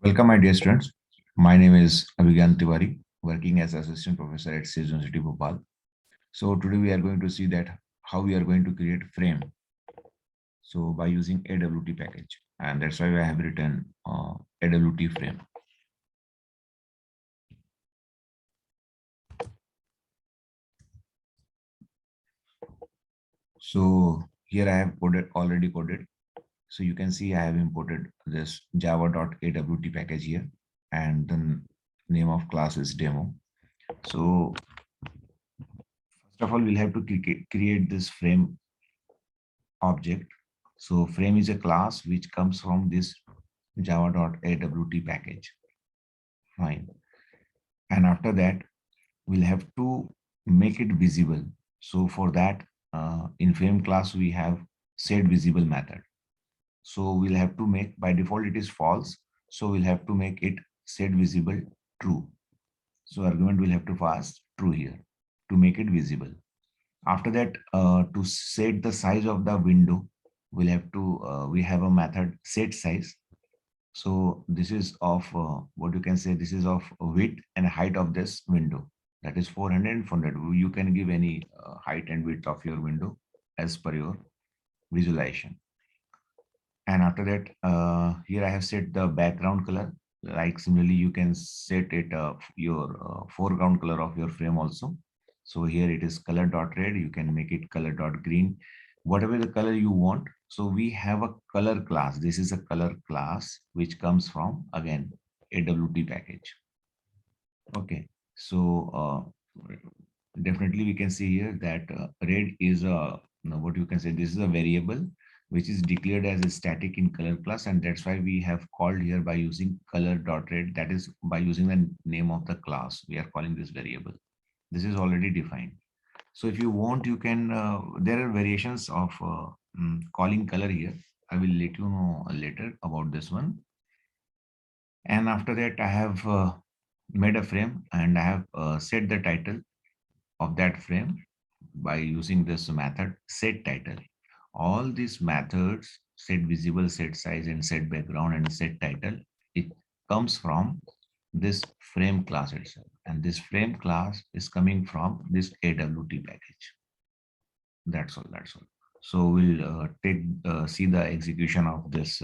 Welcome, my dear students. My name is Abhigyan Tiwary, working as assistant professor at SAGE University, Bhopal. So today we are going to see that how we are going to create frame. So by using AWT package, and that's why I have written AWT frame. So here I have already coded. So you can see I have imported this java.awt package here, and the name of class is demo. So first of all, we'll have to create this frame object. So frame is a class which comes from this java.awt package. Fine. And after that, we'll have to make it visible. So for that, in frame class, we have set visible method. So we'll have to make, by default, it is false. So we'll have to make it set visible true. So argument will have to pass true here to make it visible. After that, to set the size of the window, we'll have to, we have a method set size. So this is of what you can say, this is of width and height of this window. That is 400 and 400. You can give any height and width of your window as per your visualization. And after that, here I have set the background color. Like similarly, you can set it your foreground color of your frame also. So here it is color dot red. You can make it color dot green, whatever the color you want. So we have a color class. This is a color class which comes from, again, AWT package. Okay, so definitely we can see here that red is a, what you can say, this is a variable which is declared as a static in color class, and that's why we have called here by using color dot red. That is by using the name of the class we are calling this variable. This is already defined. So if you want, you can, there are variations of calling color here. I will let you know later about this one. And after that, I have made a frame, and I have set the title of that frame by using this method set title. All these methods, set visible, set size, and set background, and set title, it comes from this frame class itself. And this frame class is coming from this AWT package. That's all. That's all. So we'll see the execution of this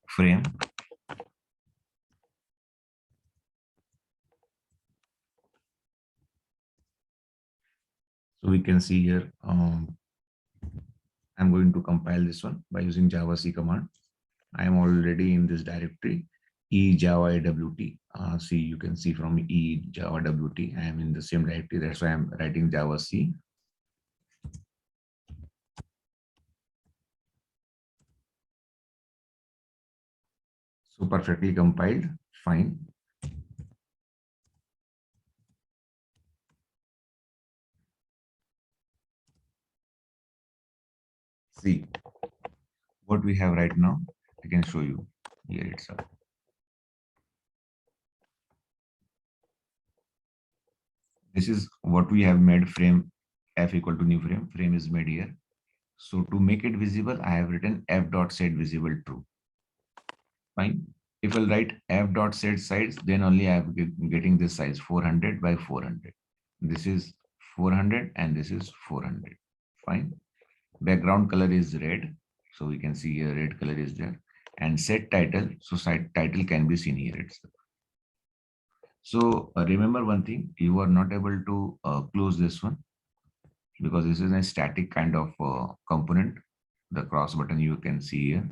frame. So we can see here, I'm going to compile this one by using Java C command. I am already in this directory, e java awt. See, you can see from e java awt, I am in the same directory. That's why I'm writing Java C. So perfectly compiled, fine. See what we have right now. I can show you here itself. This is what we have made frame f equal to new frame. Frame is made here. So to make it visible, I have written f dot set visible true. Fine. If I'll write f dot set size, then only I am getting this size 400 by 400. This is 400 and this is 400. Fine. Background color is red. So we can see here red color is there. And set title. So site title can be seen here itself. So remember one thing, you are not able to close this one because this is a static kind of component. The cross button you can see here.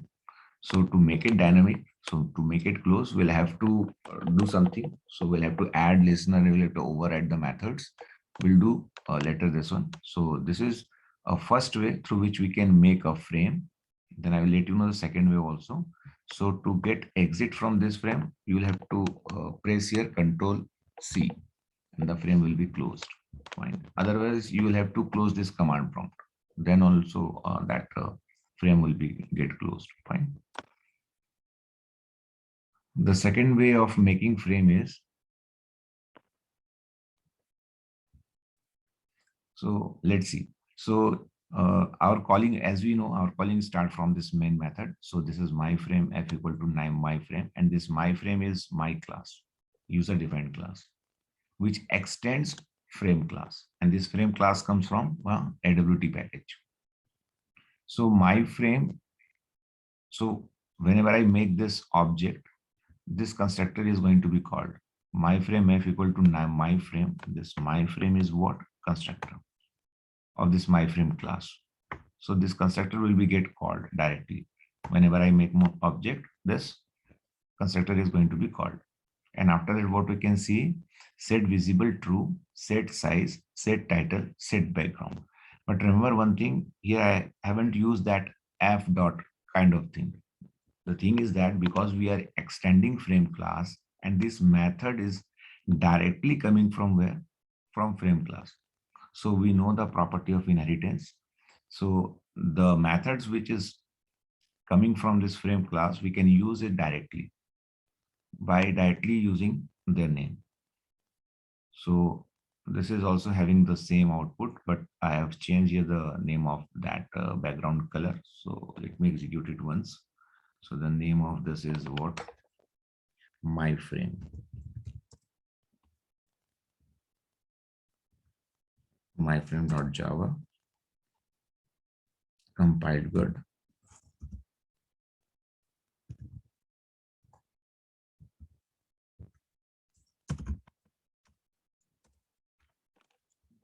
So to make it dynamic, so to make it close, we'll have to do something. So we'll have to add listener, we'll have to override the methods. We'll do later this one. So this is a first way through which we can make a frame. Then I will let you know the second way also. So to get exit from this frame, you will have to press here Control C and the frame will be closed. Fine. Otherwise, you will have to close this command prompt. Then also that frame will be get closed. Fine. The second way of making frame is, so let's see. So Our calling, as we know, our calling start from this main method. So this is my frame f equal to name my frame, and this my frame is my class, user defined class, which extends frame class, and this frame class comes from AWT package. So my frame, so whenever I make this object, this constructor is going to be called my frame f equal to name my frame. This my frame is what? Constructor of this my frame class. So this constructor will be get called directly. Whenever I make more object, this constructor is going to be called. And after that, what we can see, set visible true, set size, set title, set background. But remember one thing, here I haven't used that f dot kind of thing. The thing is that because we are extending frame class and this method is directly coming from where? From frame class. So we know the property of inheritance. So the methods which is coming from this frame class, we can use it directly by directly using their name. So this is also having the same output, but I have changed here the name of that background color. So let me execute it once. So the name of this is what? My frame. myframe.java. Compiled good.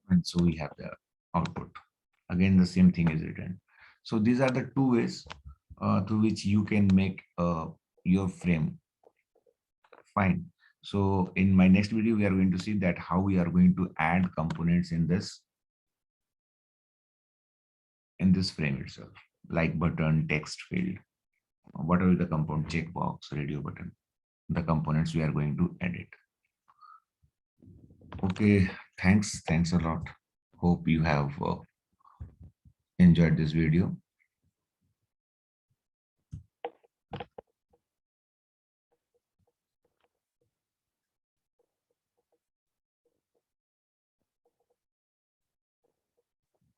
And so we have the output. Again, the same thing is written. So these are the two ways through which you can make your frame. Fine. So in my next video, we are going to see that how we are going to add components in this frame itself, like button, text field, whatever the component, checkbox, radio button, the components we are going to edit. Okay, thanks a lot. Hope you have enjoyed this video.